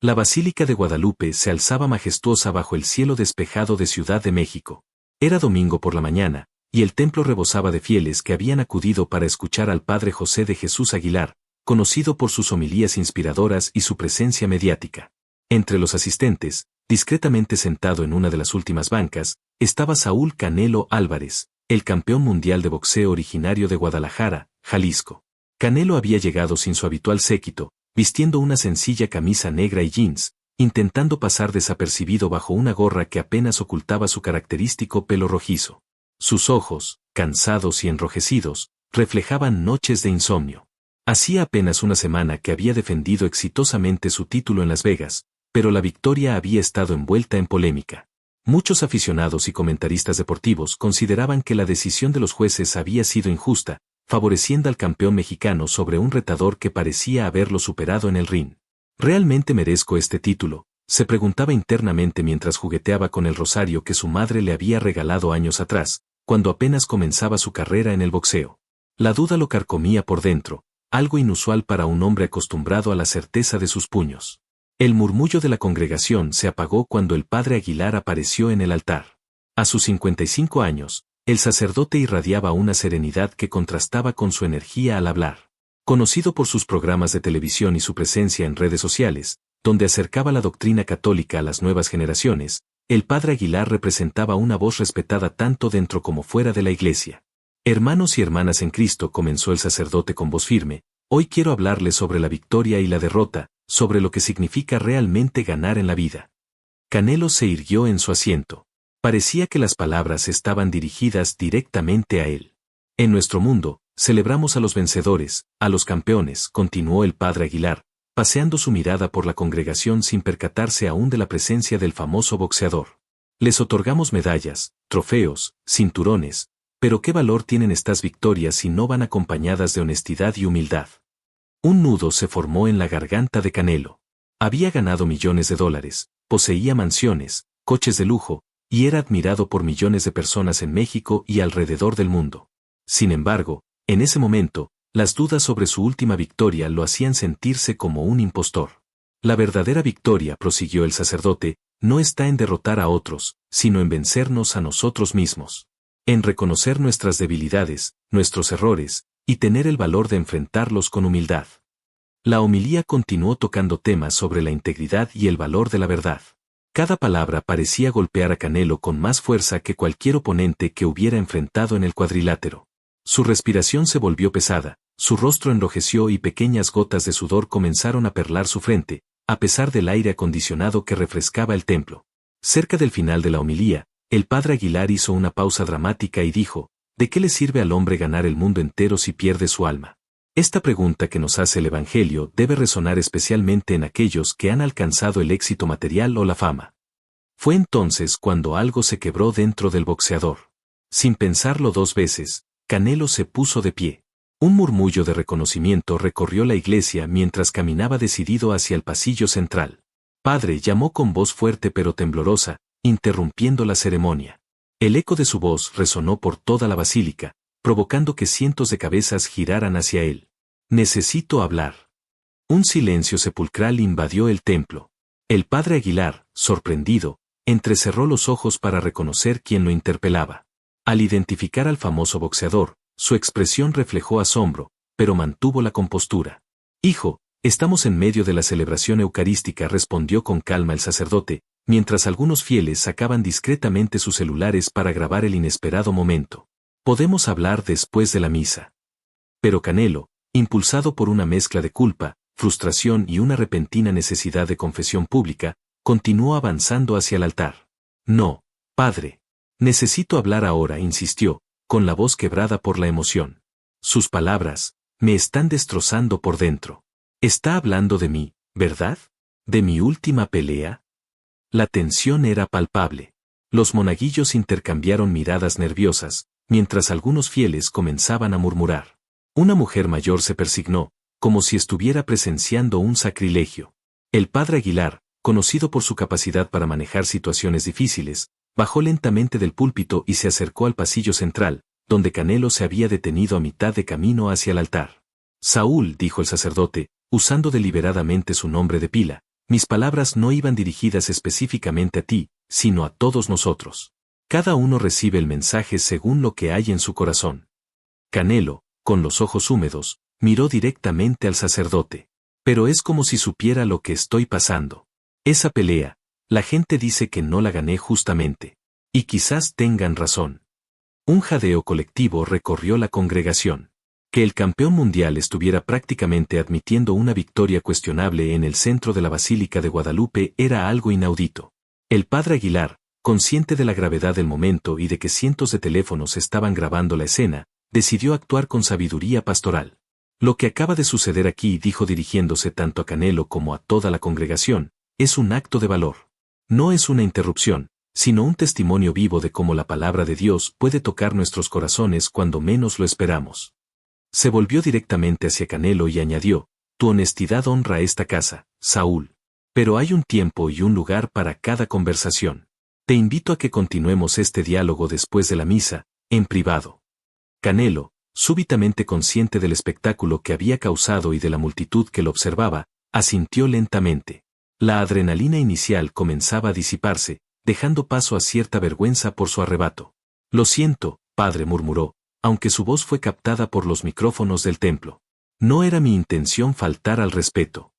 La Basílica de Guadalupe se alzaba majestuosa bajo el cielo despejado de Ciudad de México. Era domingo por la mañana, y el templo rebosaba de fieles que habían acudido para escuchar al padre José de Jesús Aguilar, conocido por sus homilías inspiradoras y su presencia mediática. Entre los asistentes, discretamente sentado en una de las últimas bancas, estaba Saúl Canelo Álvarez, el campeón mundial de boxeo originario de Guadalajara, Jalisco. Canelo había llegado sin su habitual séquito, vistiendo una sencilla camisa negra y jeans, intentando pasar desapercibido bajo una gorra que apenas ocultaba su característico pelo rojizo. Sus ojos, cansados y enrojecidos, reflejaban noches de insomnio. Hacía apenas una semana que había defendido exitosamente su título en Las Vegas, pero la victoria había estado envuelta en polémica. Muchos aficionados y comentaristas deportivos consideraban que la decisión de los jueces había sido injusta, favoreciendo al campeón mexicano sobre un retador que parecía haberlo superado en el ring. ¿Realmente merezco este título?, se preguntaba internamente mientras jugueteaba con el rosario que su madre le había regalado años atrás, cuando apenas comenzaba su carrera en el boxeo. La duda lo carcomía por dentro, algo inusual para un hombre acostumbrado a la certeza de sus puños. El murmullo de la congregación se apagó cuando el padre Aguilar apareció en el altar. A sus 55 años, el sacerdote irradiaba una serenidad que contrastaba con su energía al hablar. Conocido por sus programas de televisión y su presencia en redes sociales, donde acercaba la doctrina católica a las nuevas generaciones, el padre Aguilar representaba una voz respetada tanto dentro como fuera de la iglesia. Hermanos y hermanas en Cristo, comenzó el sacerdote con voz firme, hoy quiero hablarles sobre la victoria y la derrota, sobre lo que significa realmente ganar en la vida. Canelo se irguió en su asiento. Parecía que las palabras estaban dirigidas directamente a él. En nuestro mundo, celebramos a los vencedores, a los campeones, continuó el padre Aguilar, paseando su mirada por la congregación sin percatarse aún de la presencia del famoso boxeador. Les otorgamos medallas, trofeos, cinturones, pero ¿qué valor tienen estas victorias si no van acompañadas de honestidad y humildad? Un nudo se formó en la garganta de Canelo. Había ganado millones de dólares, poseía mansiones, coches de lujo, y era admirado por millones de personas en México y alrededor del mundo. Sin embargo, en ese momento, las dudas sobre su última victoria lo hacían sentirse como un impostor. La verdadera victoria, prosiguió el sacerdote, no está en derrotar a otros, sino en vencernos a nosotros mismos. En reconocer nuestras debilidades, nuestros errores, y tener el valor de enfrentarlos con humildad. La homilía continuó tocando temas sobre la integridad y el valor de la verdad. Cada palabra parecía golpear a Canelo con más fuerza que cualquier oponente que hubiera enfrentado en el cuadrilátero. Su respiración se volvió pesada, su rostro enrojeció y pequeñas gotas de sudor comenzaron a perlar su frente, a pesar del aire acondicionado que refrescaba el templo. Cerca del final de la homilía, el padre Aguilar hizo una pausa dramática y dijo, ¿de qué le sirve al hombre ganar el mundo entero si pierde su alma? Esta pregunta que nos hace el Evangelio debe resonar especialmente en aquellos que han alcanzado el éxito material o la fama. Fue entonces cuando algo se quebró dentro del boxeador. Sin pensarlo dos veces, Canelo se puso de pie. Un murmullo de reconocimiento recorrió la iglesia mientras caminaba decidido hacia el pasillo central. Padre, llamó con voz fuerte pero temblorosa, interrumpiendo la ceremonia. El eco de su voz resonó por toda la basílica, provocando que cientos de cabezas giraran hacia él. Necesito hablar. Un silencio sepulcral invadió el templo. El padre Aguilar, sorprendido, entrecerró los ojos para reconocer quién lo interpelaba. Al identificar al famoso boxeador, su expresión reflejó asombro, pero mantuvo la compostura. Hijo, estamos en medio de la celebración eucarística, respondió con calma el sacerdote, mientras algunos fieles sacaban discretamente sus celulares para grabar el inesperado momento. Podemos hablar después de la misa. Pero Canelo, impulsado por una mezcla de culpa, frustración y una repentina necesidad de confesión pública, continuó avanzando hacia el altar. No, padre. Necesito hablar ahora, insistió, con la voz quebrada por la emoción. Sus palabras, me están destrozando por dentro. Está hablando de mí, ¿verdad? ¿De mi última pelea? La tensión era palpable. Los monaguillos intercambiaron miradas nerviosas, mientras algunos fieles comenzaban a murmurar. Una mujer mayor se persignó, como si estuviera presenciando un sacrilegio. El padre Aguilar, conocido por su capacidad para manejar situaciones difíciles, bajó lentamente del púlpito y se acercó al pasillo central, donde Canelo se había detenido a mitad de camino hacia el altar. Saúl, dijo el sacerdote, usando deliberadamente su nombre de pila, Mis palabras no iban dirigidas específicamente a ti, sino a todos nosotros. Cada uno recibe el mensaje según lo que hay en su corazón. Canelo, con los ojos húmedos, miró directamente al sacerdote. Pero es como si supiera lo que estoy pasando. Esa pelea, la gente dice que no la gané justamente. Y quizás tengan razón. Un jadeo colectivo recorrió la congregación. Que el campeón mundial estuviera prácticamente admitiendo una victoria cuestionable en el centro de la Basílica de Guadalupe era algo inaudito. El padre Aguilar, consciente de la gravedad del momento y de que cientos de teléfonos estaban grabando la escena, decidió actuar con sabiduría pastoral. Lo que acaba de suceder aquí, dijo dirigiéndose tanto a Canelo como a toda la congregación, es un acto de valor. No es una interrupción, sino un testimonio vivo de cómo la palabra de Dios puede tocar nuestros corazones cuando menos lo esperamos. Se volvió directamente hacia Canelo y añadió, tu honestidad honra esta casa, Saúl. Pero hay un tiempo y un lugar para cada conversación. Te invito a que continuemos este diálogo después de la misa, en privado. Canelo, súbitamente consciente del espectáculo que había causado y de la multitud que lo observaba, asintió lentamente. La adrenalina inicial comenzaba a disiparse, dejando paso a cierta vergüenza por su arrebato. Lo siento, padre, murmuró, aunque su voz fue captada por los micrófonos del templo. No era mi intención faltar al respeto.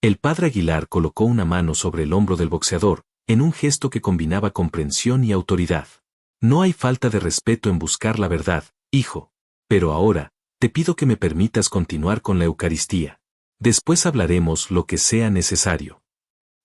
El padre Aguilar colocó una mano sobre el hombro del boxeador, en un gesto que combinaba comprensión y autoridad. No hay falta de respeto en buscar la verdad, hijo. Pero ahora, te pido que me permitas continuar con la Eucaristía. Después hablaremos lo que sea necesario.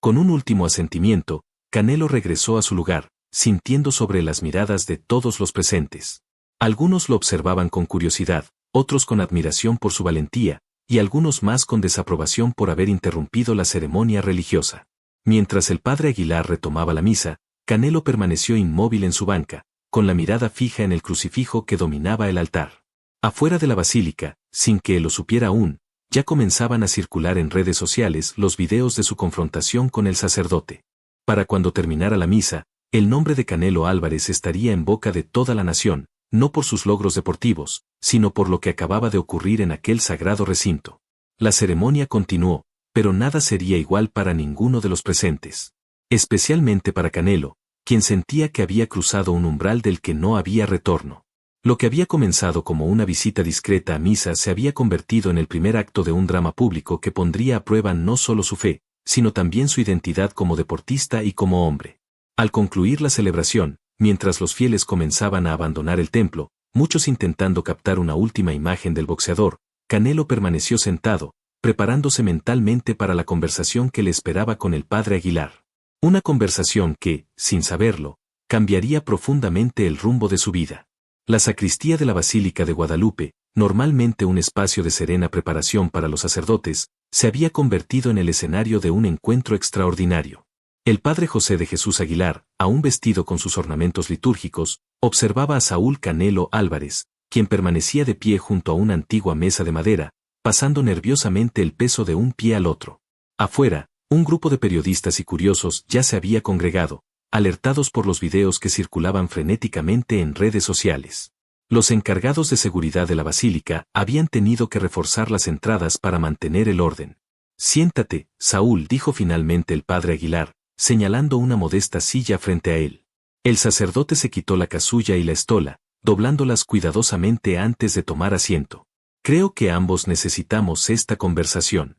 Con un último asentimiento, Canelo regresó a su lugar, sintiendo sobre las miradas de todos los presentes. Algunos lo observaban con curiosidad, otros con admiración por su valentía, y algunos más con desaprobación por haber interrumpido la ceremonia religiosa. Mientras el padre Aguilar retomaba la misa, Canelo permaneció inmóvil en su banca, con la mirada fija en el crucifijo que dominaba el altar. Afuera de la basílica, sin que él lo supiera aún, ya comenzaban a circular en redes sociales los videos de su confrontación con el sacerdote. Para cuando terminara la misa, el nombre de Canelo Álvarez estaría en boca de toda la nación, no por sus logros deportivos, sino por lo que acababa de ocurrir en aquel sagrado recinto. La ceremonia continuó, pero nada sería igual para ninguno de los presentes. Especialmente para Canelo, quien sentía que había cruzado un umbral del que no había retorno. Lo que había comenzado como una visita discreta a misa se había convertido en el primer acto de un drama público que pondría a prueba no solo su fe, sino también su identidad como deportista y como hombre. Al concluir la celebración, mientras los fieles comenzaban a abandonar el templo, muchos intentando captar una última imagen del boxeador, Canelo permaneció sentado, preparándose mentalmente para la conversación que le esperaba con el padre Aguilar. Una conversación que, sin saberlo, cambiaría profundamente el rumbo de su vida. La sacristía de la Basílica de Guadalupe, normalmente un espacio de serena preparación para los sacerdotes, se había convertido en el escenario de un encuentro extraordinario. El padre José de Jesús Aguilar, aún vestido con sus ornamentos litúrgicos, observaba a Saúl Canelo Álvarez, quien permanecía de pie junto a una antigua mesa de madera, pasando nerviosamente el peso de un pie al otro. Afuera, un grupo de periodistas y curiosos ya se había congregado, alertados por los videos que circulaban frenéticamente en redes sociales. Los encargados de seguridad de la basílica habían tenido que reforzar las entradas para mantener el orden. Siéntate, Saúl, dijo finalmente el padre Aguilar, señalando una modesta silla frente a él. El sacerdote se quitó la casulla y la estola, doblándolas cuidadosamente antes de tomar asiento. Creo que ambos necesitamos esta conversación.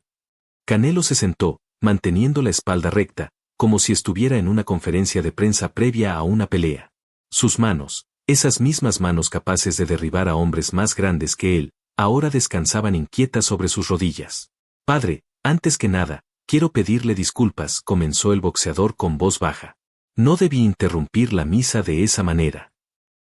Canelo se sentó, manteniendo la espalda recta, como si estuviera en una conferencia de prensa previa a una pelea. Sus manos, esas mismas manos capaces de derribar a hombres más grandes que él, ahora descansaban inquietas sobre sus rodillas. Padre, antes que nada, quiero pedirle disculpas, comenzó el boxeador con voz baja. No debí interrumpir la misa de esa manera.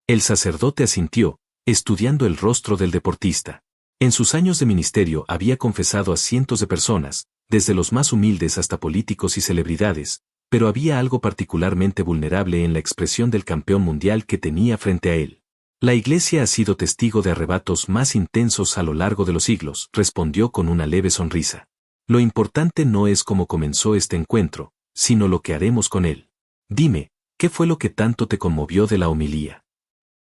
El sacerdote asintió, estudiando el rostro del deportista. En sus años de ministerio había confesado a cientos de personas, desde los más humildes hasta políticos y celebridades, pero había algo particularmente vulnerable en la expresión del campeón mundial que tenía frente a él. La Iglesia ha sido testigo de arrebatos más intensos a lo largo de los siglos, respondió con una leve sonrisa. Lo importante no es cómo comenzó este encuentro, sino lo que haremos con él. Dime, ¿qué fue lo que tanto te conmovió de la homilía?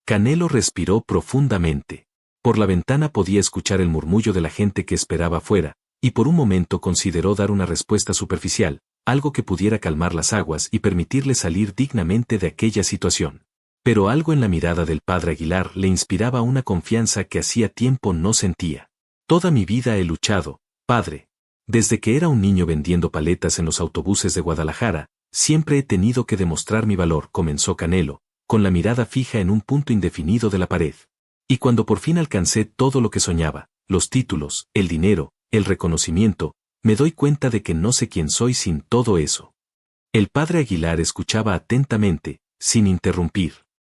Canelo respiró profundamente. Por la ventana podía escuchar el murmullo de la gente que esperaba afuera, y por un momento consideró dar una respuesta superficial, algo que pudiera calmar las aguas y permitirle salir dignamente de aquella situación. Pero algo en la mirada del padre Aguilar le inspiraba una confianza que hacía tiempo no sentía. Toda mi vida he luchado, padre. Desde que era un niño vendiendo paletas en los autobuses de Guadalajara, siempre he tenido que demostrar mi valor, comenzó Canelo, con la mirada fija en un punto indefinido de la pared. Y cuando por fin alcancé todo lo que soñaba, los títulos, el dinero, el reconocimiento, me doy cuenta de que no sé quién soy sin todo eso. El padre Aguilar escuchaba atentamente, sin interrumpir.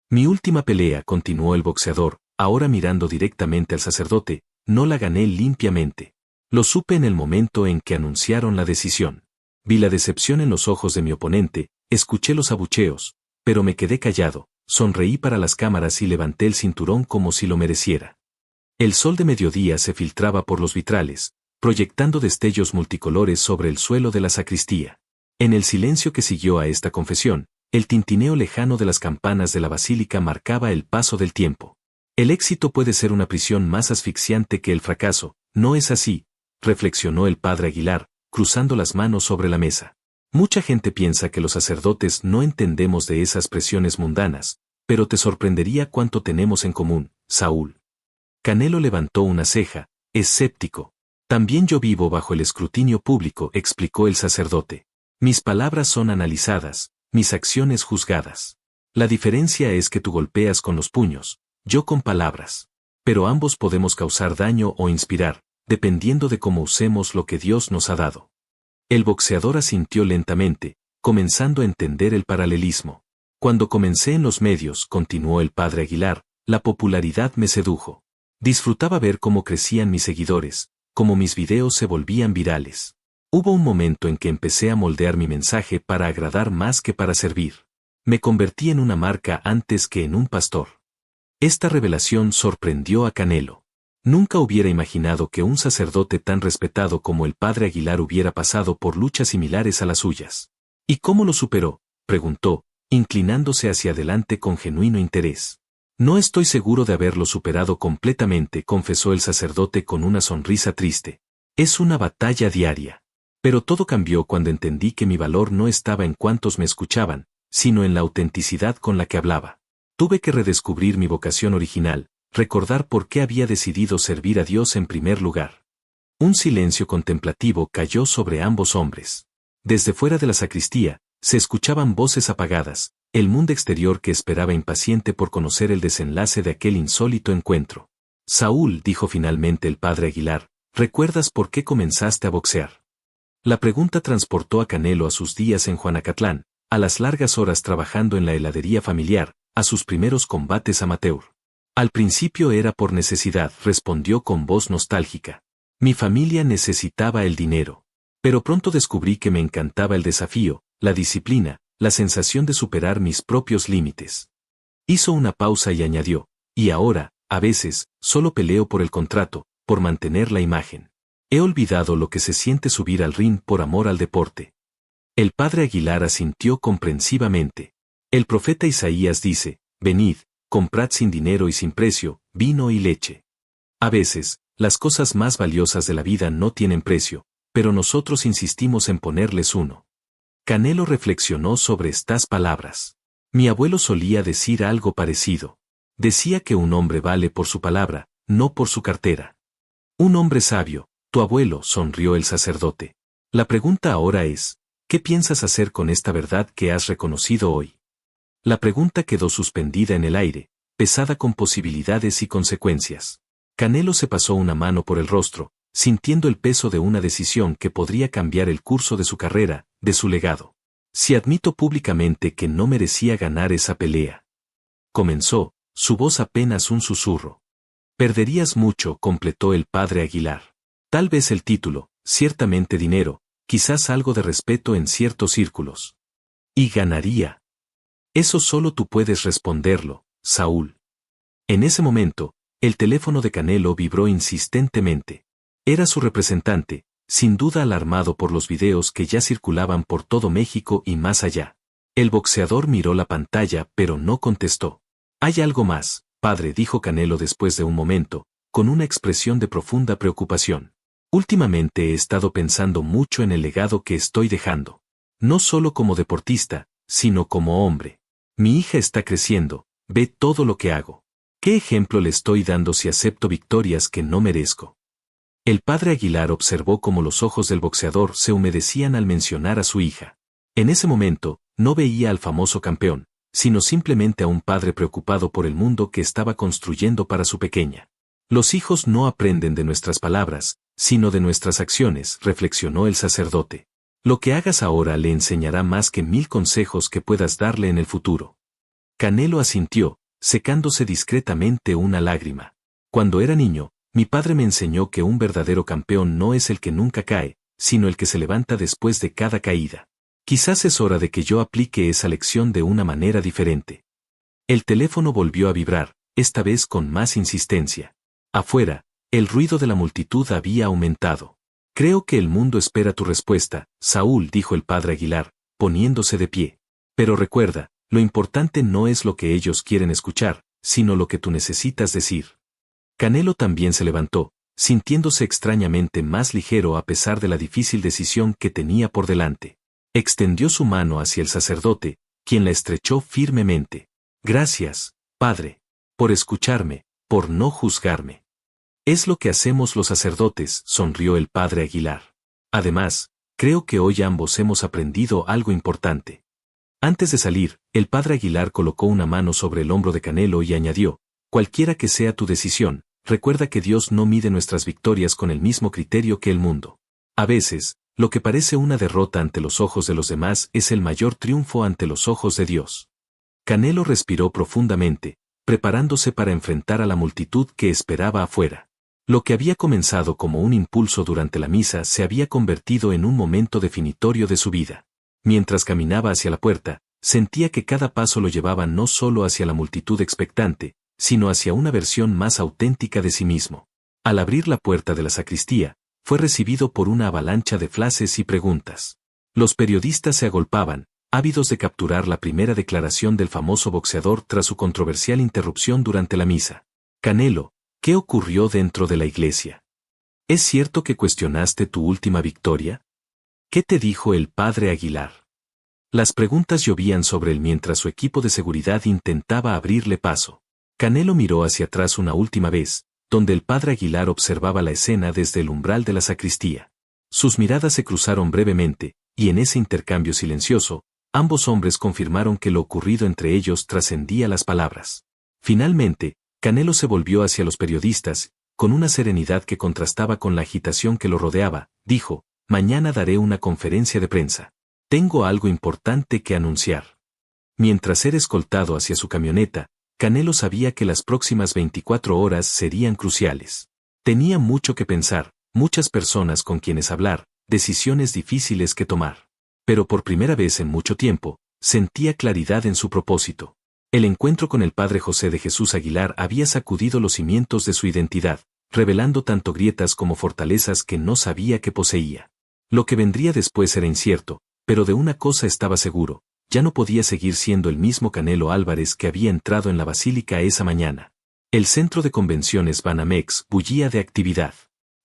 Mi última pelea, continuó el boxeador, ahora mirando directamente al sacerdote, no la gané limpiamente. Lo supe en el momento en que anunciaron la decisión. Vi la decepción en los ojos de mi oponente, escuché los abucheos, pero me quedé callado, sonreí para las cámaras y levanté el cinturón como si lo mereciera. El sol de mediodía se filtraba por los vitrales, proyectando destellos multicolores sobre el suelo de la sacristía. En el silencio que siguió a esta confesión, el tintineo lejano de las campanas de la basílica marcaba el paso del tiempo. El éxito puede ser una prisión más asfixiante que el fracaso, ¿no es así?, reflexionó el padre Aguilar, cruzando las manos sobre la mesa. Mucha gente piensa que los sacerdotes no entendemos de esas presiones mundanas, pero te sorprendería cuánto tenemos en común, Saúl. Canelo levantó una ceja, escéptico. También yo vivo bajo el escrutinio público, explicó el sacerdote. Mis palabras son analizadas, mis acciones juzgadas. La diferencia es que tú golpeas con los puños, yo con palabras. Pero ambos podemos causar daño o inspirar, dependiendo de cómo usemos lo que Dios nos ha dado. El boxeador asintió lentamente, comenzando a entender el paralelismo. Cuando comencé en los medios, continuó el padre Aguilar, la popularidad me sedujo. Disfrutaba ver cómo crecían mis seguidores, cómo mis videos se volvían virales. Hubo un momento en que empecé a moldear mi mensaje para agradar más que para servir. Me convertí en una marca antes que en un pastor. Esta revelación sorprendió a Canelo. Nunca hubiera imaginado que un sacerdote tan respetado como el padre Aguilar hubiera pasado por luchas similares a las suyas. ¿Y cómo lo superó?, preguntó, inclinándose hacia adelante con genuino interés. No estoy seguro de haberlo superado completamente, confesó el sacerdote con una sonrisa triste. Es una batalla diaria. Pero todo cambió cuando entendí que mi valor no estaba en cuántos me escuchaban, sino en la autenticidad con la que hablaba. Tuve que redescubrir mi vocación original, recordar por qué había decidido servir a Dios en primer lugar. Un silencio contemplativo cayó sobre ambos hombres. Desde fuera de la sacristía, se escuchaban voces apagadas, el mundo exterior que esperaba impaciente por conocer el desenlace de aquel insólito encuentro. Saúl, dijo finalmente el padre Aguilar, ¿recuerdas por qué comenzaste a boxear? La pregunta transportó a Canelo a sus días en Juanacatlán, a las largas horas trabajando en la heladería familiar, a sus primeros combates amateur. Al principio era por necesidad, respondió con voz nostálgica. Mi familia necesitaba el dinero. Pero pronto descubrí que me encantaba el desafío, la disciplina, la sensación de superar mis propios límites. Hizo una pausa y añadió, y ahora, a veces, solo peleo por el contrato, por mantener la imagen. He olvidado lo que se siente subir al ring por amor al deporte. El padre Aguilar asintió comprensivamente. El profeta Isaías dice, venid, comprad sin dinero y sin precio, vino y leche. A veces, las cosas más valiosas de la vida no tienen precio, pero nosotros insistimos en ponerles uno. Canelo reflexionó sobre estas palabras. Mi abuelo solía decir algo parecido. Decía que un hombre vale por su palabra, no por su cartera. Un hombre sabio, tu abuelo, sonrió el sacerdote. La pregunta ahora es, ¿qué piensas hacer con esta verdad que has reconocido hoy? La pregunta quedó suspendida en el aire, pesada con posibilidades y consecuencias. Canelo se pasó una mano por el rostro, sintiendo el peso de una decisión que podría cambiar el curso de su carrera, de su legado. Si admito públicamente que no merecía ganar esa pelea. Comenzó, su voz apenas un susurro. Perderías mucho, completó el padre Aguilar. Tal vez el título, ciertamente dinero, quizás algo de respeto en ciertos círculos. Y ganaría. Eso solo tú puedes responderlo, Saúl. En ese momento, el teléfono de Canelo vibró insistentemente. Era su representante, sin duda alarmado por los videos que ya circulaban por todo México y más allá. El boxeador miró la pantalla pero no contestó. Hay algo más, padre, dijo Canelo después de un momento, con una expresión de profunda preocupación. Últimamente he estado pensando mucho en el legado que estoy dejando. No solo como deportista, sino como hombre. Mi hija está creciendo, ve todo lo que hago. ¿Qué ejemplo le estoy dando si acepto victorias que no merezco? El padre Aguilar observó cómo los ojos del boxeador se humedecían al mencionar a su hija. En ese momento, no veía al famoso campeón, sino simplemente a un padre preocupado por el mundo que estaba construyendo para su pequeña. Los hijos no aprenden de nuestras palabras, sino de nuestras acciones, reflexionó el sacerdote. Lo que hagas ahora le enseñará más que 1000 consejos que puedas darle en el futuro. Canelo asintió, secándose discretamente una lágrima. Cuando era niño, mi padre me enseñó que un verdadero campeón no es el que nunca cae, sino el que se levanta después de cada caída. Quizás es hora de que yo aplique esa lección de una manera diferente. El teléfono volvió a vibrar, esta vez con más insistencia. Afuera, el ruido de la multitud había aumentado. Creo que el mundo espera tu respuesta, Saúl, dijo el padre Aguilar, poniéndose de pie. Pero recuerda, lo importante no es lo que ellos quieren escuchar, sino lo que tú necesitas decir. Canelo también se levantó, sintiéndose extrañamente más ligero a pesar de la difícil decisión que tenía por delante. Extendió su mano hacia el sacerdote, quien la estrechó firmemente. Gracias, padre, por escucharme, por no juzgarme. Es lo que hacemos los sacerdotes, sonrió el padre Aguilar. Además, creo que hoy ambos hemos aprendido algo importante. Antes de salir, el padre Aguilar colocó una mano sobre el hombro de Canelo y añadió, cualquiera que sea tu decisión, recuerda que Dios no mide nuestras victorias con el mismo criterio que el mundo. A veces, lo que parece una derrota ante los ojos de los demás es el mayor triunfo ante los ojos de Dios. Canelo respiró profundamente, preparándose para enfrentar a la multitud que esperaba afuera. Lo que había comenzado como un impulso durante la misa se había convertido en un momento definitorio de su vida. Mientras caminaba hacia la puerta, sentía que cada paso lo llevaba no solo hacia la multitud expectante, sino hacia una versión más auténtica de sí mismo. Al abrir la puerta de la sacristía, fue recibido por una avalancha de flashes y preguntas. Los periodistas se agolpaban, ávidos de capturar la primera declaración del famoso boxeador tras su controversial interrupción durante la misa. Canelo, ¿qué ocurrió dentro de la iglesia? ¿Es cierto que cuestionaste tu última victoria? ¿Qué te dijo el padre Aguilar? Las preguntas llovían sobre él mientras su equipo de seguridad intentaba abrirle paso. Canelo miró hacia atrás una última vez, donde el padre Aguilar observaba la escena desde el umbral de la sacristía. Sus miradas se cruzaron brevemente, y en ese intercambio silencioso, ambos hombres confirmaron que lo ocurrido entre ellos trascendía las palabras. Finalmente, Canelo se volvió hacia los periodistas, con una serenidad que contrastaba con la agitación que lo rodeaba, dijo, mañana daré una conferencia de prensa. Tengo algo importante que anunciar. Mientras era escoltado hacia su camioneta, Canelo sabía que las próximas 24 horas serían cruciales. Tenía mucho que pensar, muchas personas con quienes hablar, decisiones difíciles que tomar. Pero por primera vez en mucho tiempo, sentía claridad en su propósito. El encuentro con el padre José de Jesús Aguilar había sacudido los cimientos de su identidad, revelando tanto grietas como fortalezas que no sabía que poseía. Lo que vendría después era incierto, pero de una cosa estaba seguro. Ya no podía seguir siendo el mismo Canelo Álvarez que había entrado en la basílica esa mañana. El centro de convenciones Banamex bullía de actividad.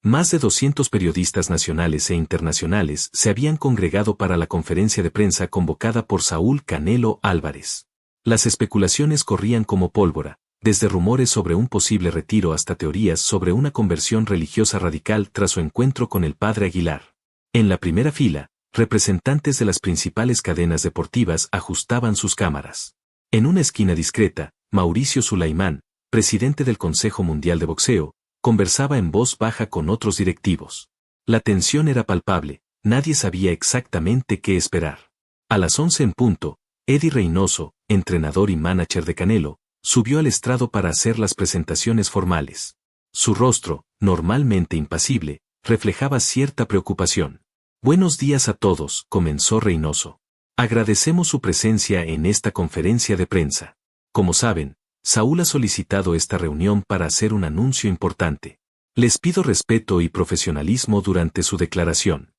Más de 200 periodistas nacionales e internacionales se habían congregado para la conferencia de prensa convocada por Saúl Canelo Álvarez. Las especulaciones corrían como pólvora, desde rumores sobre un posible retiro hasta teorías sobre una conversión religiosa radical tras su encuentro con el padre Aguilar. En la primera fila, representantes de las principales cadenas deportivas ajustaban sus cámaras. En una esquina discreta, Mauricio Sulaimán, presidente del Consejo Mundial de Boxeo, conversaba en voz baja con otros directivos. La tensión era palpable, nadie sabía exactamente qué esperar. A las 11 en punto, Eddie Reynoso, entrenador y manager de Canelo, subió al estrado para hacer las presentaciones formales. Su rostro, normalmente impasible, reflejaba cierta preocupación. Buenos días a todos, comenzó Reynoso. Agradecemos su presencia en esta conferencia de prensa. Como saben, Saúl ha solicitado esta reunión para hacer un anuncio importante. Les pido respeto y profesionalismo durante su declaración.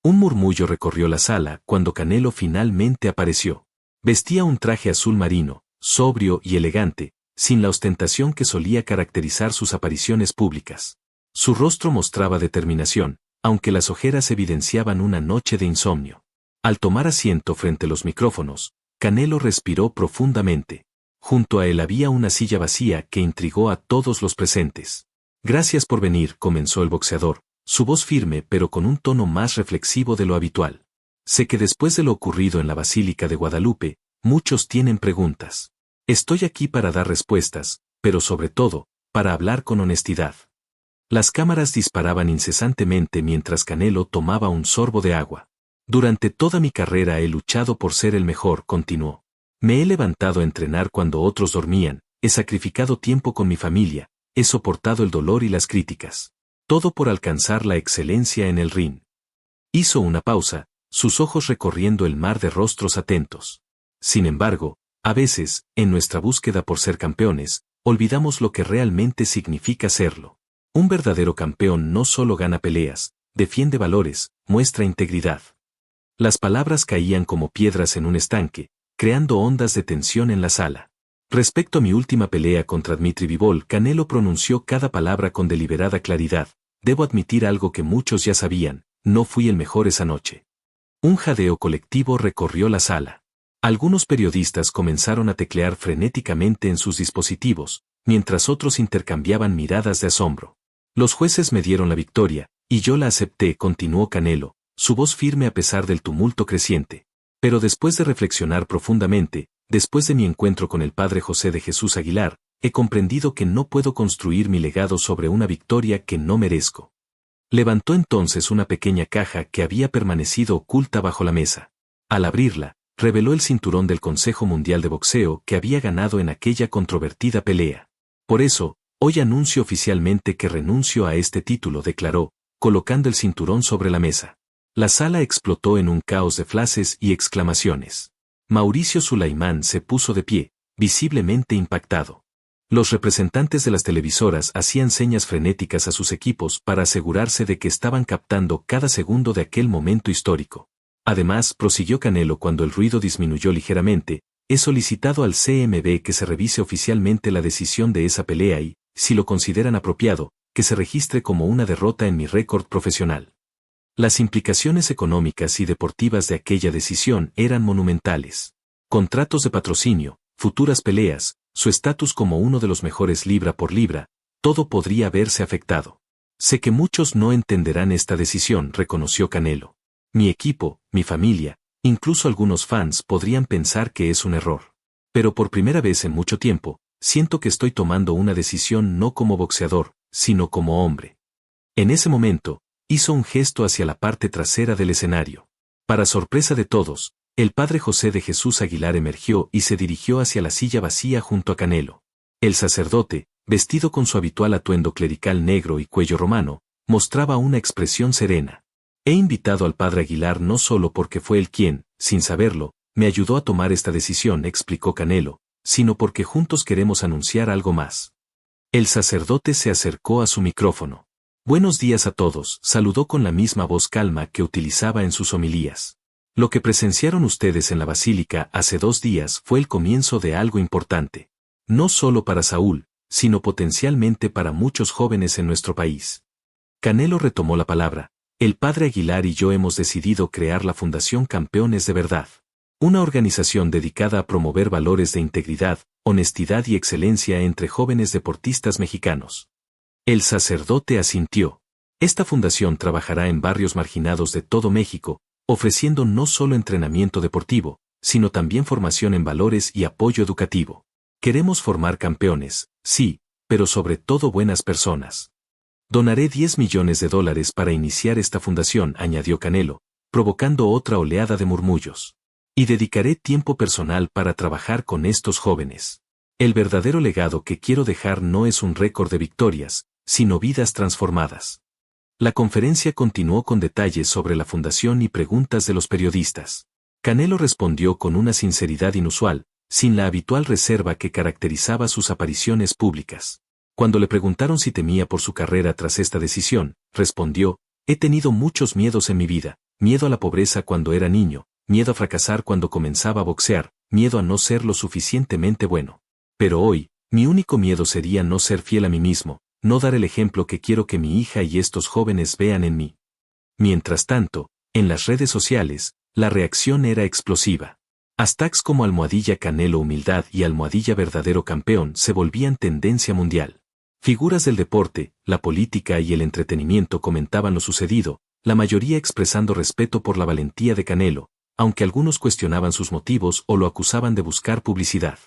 Un murmullo recorrió la sala cuando Canelo finalmente apareció. Vestía un traje azul marino, sobrio y elegante, sin la ostentación que solía caracterizar sus apariciones públicas. Su rostro mostraba determinación, aunque las ojeras evidenciaban una noche de insomnio. Al tomar asiento frente a los micrófonos, Canelo respiró profundamente. Junto a él había una silla vacía que intrigó a todos los presentes. Gracias por venir, comenzó el boxeador, su voz firme pero con un tono más reflexivo de lo habitual. Sé que después de lo ocurrido en la Basílica de Guadalupe, muchos tienen preguntas. Estoy aquí para dar respuestas, pero sobre todo, para hablar con honestidad. Las cámaras disparaban incesantemente mientras Canelo tomaba un sorbo de agua. Durante toda mi carrera he luchado por ser el mejor, continuó. Me he levantado a entrenar cuando otros dormían, he sacrificado tiempo con mi familia, he soportado el dolor y las críticas. Todo por alcanzar la excelencia en el ring. Hizo una pausa, sus ojos recorriendo el mar de rostros atentos. Sin embargo, a veces, en nuestra búsqueda por ser campeones, olvidamos lo que realmente significa serlo. Un verdadero campeón no solo gana peleas, defiende valores, muestra integridad. Las palabras caían como piedras en un estanque, creando ondas de tensión en la sala. Respecto a mi última pelea contra Dmitry Bivol, Canelo pronunció cada palabra con deliberada claridad. Debo admitir algo que muchos ya sabían, no fui el mejor esa noche. Un jadeo colectivo recorrió la sala. Algunos periodistas comenzaron a teclear frenéticamente en sus dispositivos, mientras otros intercambiaban miradas de asombro. Los jueces me dieron la victoria, y yo la acepté, continuó Canelo, su voz firme a pesar del tumulto creciente. Pero después de reflexionar profundamente, después de mi encuentro con el padre José de Jesús Aguilar, he comprendido que no puedo construir mi legado sobre una victoria que no merezco. Levantó entonces una pequeña caja que había permanecido oculta bajo la mesa. Al abrirla, reveló el cinturón del Consejo Mundial de Boxeo que había ganado en aquella controvertida pelea. Por eso, hoy anuncio oficialmente que renuncio a este título, declaró, colocando el cinturón sobre la mesa. La sala explotó en un caos de flashes y exclamaciones. Mauricio Sulaimán se puso de pie, visiblemente impactado. Los representantes de las televisoras hacían señas frenéticas a sus equipos para asegurarse de que estaban captando cada segundo de aquel momento histórico. Además, prosiguió Canelo cuando el ruido disminuyó ligeramente, he solicitado al CMB que se revise oficialmente la decisión de esa pelea y, si lo consideran apropiado, que se registre como una derrota en mi récord profesional. Las implicaciones económicas y deportivas de aquella decisión eran monumentales. Contratos de patrocinio, futuras peleas, su estatus como uno de los mejores libra por libra, todo podría verse afectado. Sé que muchos no entenderán esta decisión, reconoció Canelo. Mi equipo, mi familia, incluso algunos fans podrían pensar que es un error. Pero por primera vez en mucho tiempo, siento que estoy tomando una decisión no como boxeador, sino como hombre. En ese momento, hizo un gesto hacia la parte trasera del escenario. Para sorpresa de todos, el padre José de Jesús Aguilar emergió y se dirigió hacia la silla vacía junto a Canelo. El sacerdote, vestido con su habitual atuendo clerical negro y cuello romano, mostraba una expresión serena. He invitado al padre Aguilar no solo porque fue él quien, sin saberlo, me ayudó a tomar esta decisión, explicó Canelo, sino porque juntos queremos anunciar algo más. El sacerdote se acercó a su micrófono. Buenos días a todos, saludó con la misma voz calma que utilizaba en sus homilías. Lo que presenciaron ustedes en la Basílica hace 2 días fue el comienzo de algo importante. No solo para Saúl, sino potencialmente para muchos jóvenes en nuestro país. Canelo retomó la palabra. El padre Aguilar y yo hemos decidido crear la Fundación Campeones de Verdad. Una organización dedicada a promover valores de integridad, honestidad y excelencia entre jóvenes deportistas mexicanos. El sacerdote asintió. Esta fundación trabajará en barrios marginados de todo México, ofreciendo no solo entrenamiento deportivo, sino también formación en valores y apoyo educativo. Queremos formar campeones, sí, pero sobre todo buenas personas. Donaré $10 millones para iniciar esta fundación, añadió Canelo, provocando otra oleada de murmullos. Y dedicaré tiempo personal para trabajar con estos jóvenes. El verdadero legado que quiero dejar no es un récord de victorias, sino vidas transformadas. La conferencia continuó con detalles sobre la fundación y preguntas de los periodistas. Canelo respondió con una sinceridad inusual, sin la habitual reserva que caracterizaba sus apariciones públicas. Cuando le preguntaron si temía por su carrera tras esta decisión, respondió, he tenido muchos miedos en mi vida, miedo a la pobreza cuando era niño, miedo a fracasar cuando comenzaba a boxear, miedo a no ser lo suficientemente bueno. Pero hoy, mi único miedo sería no ser fiel a mí mismo, no dar el ejemplo que quiero que mi hija y estos jóvenes vean en mí. Mientras tanto, en las redes sociales, la reacción era explosiva. Hashtags como almohadilla Canelo humildad y almohadilla verdadero campeón se volvían tendencia mundial. Figuras del deporte, la política y el entretenimiento comentaban lo sucedido, la mayoría expresando respeto por la valentía de Canelo, aunque algunos cuestionaban sus motivos o lo acusaban de buscar publicidad.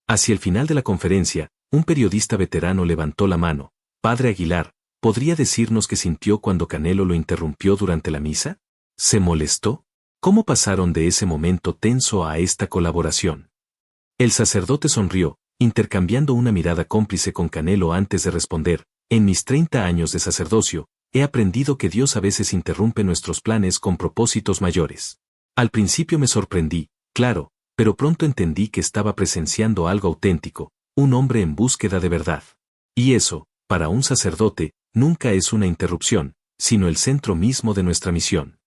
Hacia el final de la conferencia, un periodista veterano levantó la mano. Padre Aguilar, ¿podría decirnos qué sintió cuando Canelo lo interrumpió durante la misa? ¿Se molestó? ¿Cómo pasaron de ese momento tenso a esta colaboración? El sacerdote sonrió, intercambiando una mirada cómplice con Canelo antes de responder, en mis 30 años de sacerdocio, he aprendido que Dios a veces interrumpe nuestros planes con propósitos mayores. Al principio me sorprendí, claro, pero pronto entendí que estaba presenciando algo auténtico, un hombre en búsqueda de verdad. Y eso, para un sacerdote, nunca es una interrupción, sino el centro mismo de nuestra misión.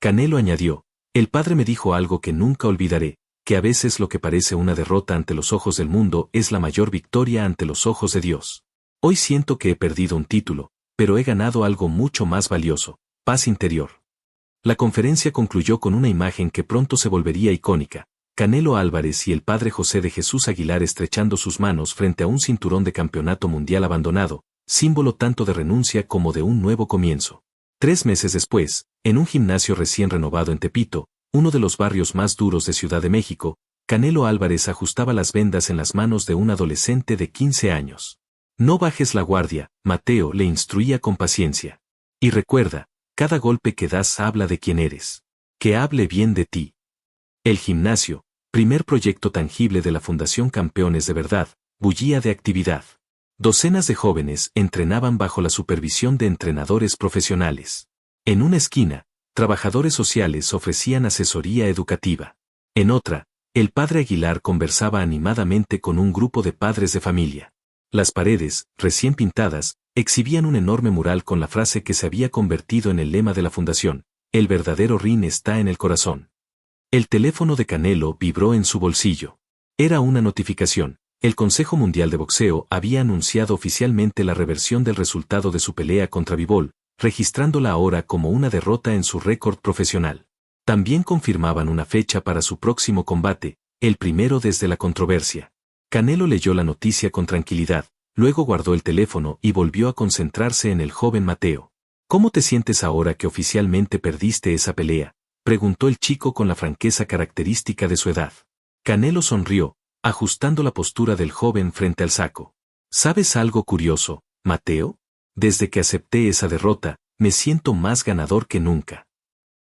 Canelo añadió, el Padre me dijo algo que nunca olvidaré, que a veces lo que parece una derrota ante los ojos del mundo es la mayor victoria ante los ojos de Dios. Hoy siento que he perdido un título, pero he ganado algo mucho más valioso, paz interior. La conferencia concluyó con una imagen que pronto se volvería icónica, Canelo Álvarez y el Padre José de Jesús Aguilar estrechando sus manos frente a un cinturón de campeonato mundial abandonado, símbolo tanto de renuncia como de un nuevo comienzo. 3 meses después, en un gimnasio recién renovado en Tepito, uno de los barrios más duros de Ciudad de México, Canelo Álvarez ajustaba las vendas en las manos de un adolescente de 15 años. No bajes la guardia, Mateo le instruía con paciencia. Y recuerda, cada golpe que das habla de quién eres. Que hable bien de ti. El gimnasio, primer proyecto tangible de la Fundación Campeones de Verdad, bullía de actividad. Docenas de jóvenes entrenaban bajo la supervisión de entrenadores profesionales. En una esquina, trabajadores sociales ofrecían asesoría educativa. En otra, el Padre Aguilar conversaba animadamente con un grupo de padres de familia. Las paredes, recién pintadas, exhibían un enorme mural con la frase que se había convertido en el lema de la fundación: el verdadero ring está en el corazón. El teléfono de Canelo vibró en su bolsillo. Era una notificación. El Consejo Mundial de Boxeo había anunciado oficialmente la reversión del resultado de su pelea contra Bivol, registrándola ahora como una derrota en su récord profesional. También confirmaban una fecha para su próximo combate, el primero desde la controversia. Canelo leyó la noticia con tranquilidad, luego guardó el teléfono y volvió a concentrarse en el joven Mateo. ¿Cómo te sientes ahora que oficialmente perdiste esa pelea?, preguntó el chico con la franqueza característica de su edad. Canelo sonrió, ajustando la postura del joven frente al saco. ¿Sabes algo curioso, Mateo? Desde que acepté esa derrota, me siento más ganador que nunca.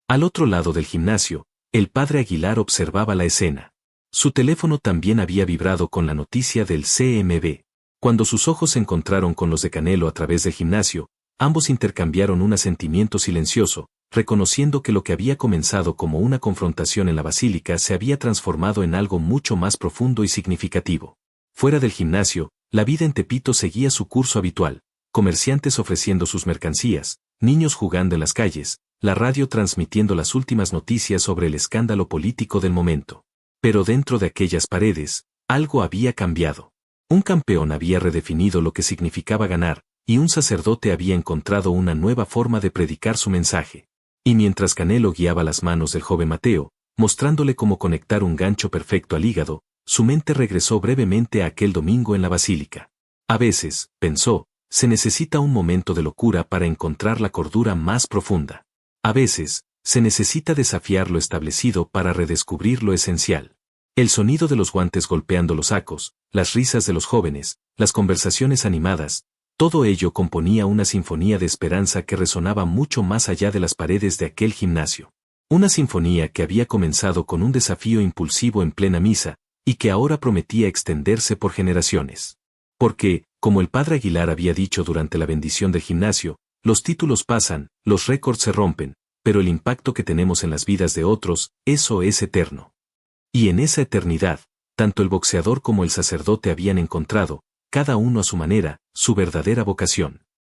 Al otro lado del gimnasio, el Padre Aguilar observaba la escena. Su teléfono también había vibrado con la noticia del CMB. Cuando sus ojos se encontraron con los de Canelo a través del gimnasio, ambos intercambiaron un asentimiento silencioso, reconociendo que lo que había comenzado como una confrontación en la basílica se había transformado en algo mucho más profundo y significativo. Fuera del gimnasio, la vida en Tepito seguía su curso habitual, comerciantes ofreciendo sus mercancías, niños jugando en las calles, la radio transmitiendo las últimas noticias sobre el escándalo político del momento. Pero dentro de aquellas paredes, algo había cambiado. Un campeón había redefinido lo que significaba ganar, y un sacerdote había encontrado una nueva forma de predicar su mensaje. Y mientras Canelo guiaba las manos del joven Mateo, mostrándole cómo conectar un gancho perfecto al hígado, su mente regresó brevemente a aquel domingo en la basílica. A veces, pensó, se necesita un momento de locura para encontrar la cordura más profunda. A veces, se necesita desafiar lo establecido para redescubrir lo esencial. El sonido de los guantes golpeando los sacos, las risas de los jóvenes, las conversaciones animadas, todo ello componía una sinfonía de esperanza que resonaba mucho más allá de las paredes de aquel gimnasio. Una sinfonía que había comenzado con un desafío impulsivo en plena misa, y que ahora prometía extenderse por generaciones. Porque, como el Padre Aguilar había dicho durante la bendición del gimnasio, los títulos pasan, los récords se rompen, pero el impacto que tenemos en las vidas de otros, eso es eterno. Y en esa eternidad, tanto el boxeador como el sacerdote habían encontrado, cada uno a su manera, su verdadera vocación.